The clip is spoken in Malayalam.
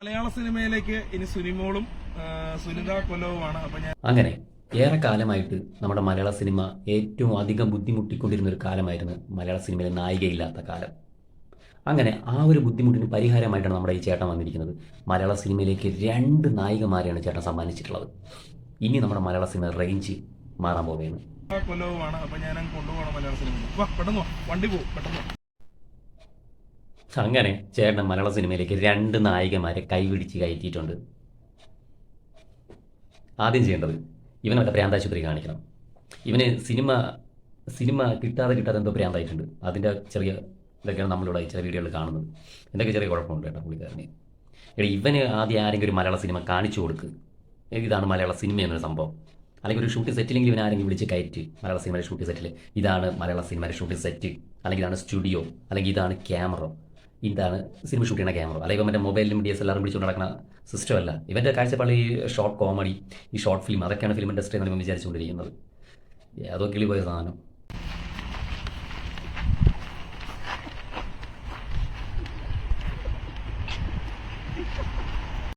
മലയാള സിനിമയിലേക്ക് ഇനി സുനിമോളും സുനിത കൊല്ലവുമാണ്. അപ്പൊ ഞാൻ അങ്ങനെ ഏറെക്കാലമായിട്ട് നമ്മുടെ മലയാള സിനിമ ഏറ്റവും അധികം ബുദ്ധിമുട്ടിക്കൊണ്ടിരുന്ന ഒരു കാലമായിരുന്നു മലയാള സിനിമയിൽ നായികയില്ലാത്ത കാലം. അങ്ങനെ ആ ഒരു ബുദ്ധിമുട്ടിന് പരിഹാരമായിട്ടാണ് നമ്മുടെ ഈ ചേട്ടൻ വന്നിരിക്കുന്നത്. മലയാള സിനിമയിലേക്ക് 2 നായികമാരെയാണ് ചേട്ടൻ സമ്മാനിച്ചിട്ടുള്ളത്. ഇനി നമ്മുടെ മലയാള സിനിമ റേഞ്ച് മാറാൻ പോവുകയാണ്. കൊല്ലവുമാണ്. അപ്പൊ ഞാൻ കൊണ്ടുപോകണം മലയാള സിനിമ. പെട്ടെന്ന് വണ്ടി പോകും പെട്ടെന്ന്. അങ്ങനെ ചേട്ടൻ മലയാള സിനിമയിലേക്ക് 2 നായികമാരെ കൈപിടിച്ച് കയറ്റിയിട്ടുണ്ട്. ആദ്യം ചെയ്യേണ്ടത് ഇവനെ വല്ല പ്രാന്താശുപത്രി കാണിക്കണം. ഇവന് സിനിമ കിട്ടാതെ എന്തോ പ്രാന്തായിട്ടുണ്ട്. അതിൻ്റെ ചെറിയ ഇതൊക്കെയാണ് നമ്മളിവിടെ ചില വീഡിയോകൾ കാണുന്നത്. എന്തൊക്കെ ചെറിയ കുഴപ്പമുണ്ട് കേട്ടോ പുള്ളിക്കാരന്. ഇവന് ആദ്യം ആരെങ്കിലും ഒരു മലയാള സിനിമ കാണിച്ചു കൊടുക്ക്, ഇതാണ് മലയാള സിനിമ എന്നൊരു സംഭവം. അല്ലെങ്കിൽ ഒരു ഷൂട്ടിംഗ് സെറ്റിലെങ്കിൽ ഇവൻ ആരെങ്കിലും വിളിച്ച് കയറ്റി മലയാള സിനിമയുടെ ഷൂട്ടിംഗ് സെറ്റിൽ ഇതാണ് മലയാള സിനിമയുടെ ഷൂട്ടിംഗ് സെറ്റ്, അല്ലെങ്കിൽ ഇതാണ് സ്റ്റുഡിയോ, അല്ലെങ്കിൽ ഇതാണ് ക്യാമറ, ഇതാണ് സിനിമ ഷൂട്ട് ചെയ്യുന്ന ക്യാമറ. അല്ലെങ്കിൽ ഇവൻ മറ്റേ മൊബൈലിലും മീഡിയസ് എല്ലാവരും വിളിച്ചുകൊണ്ട് നടക്കുന്ന സിസ്റ്റം അല്ല. ഇവൻ്റെ കാഴ്ചപ്പാട് ഈ ഷോർട്ട് കോമഡി, ഈ ഷോർട്ട് ഫിലിം, അതൊക്കെയാണ് ഫിലിം ഇൻഡസ്ട്രി എന്ന് വിചാരിച്ചുകൊണ്ടിരിക്കുന്നത്. അതൊക്കെ കിളി പോയ സാധനം.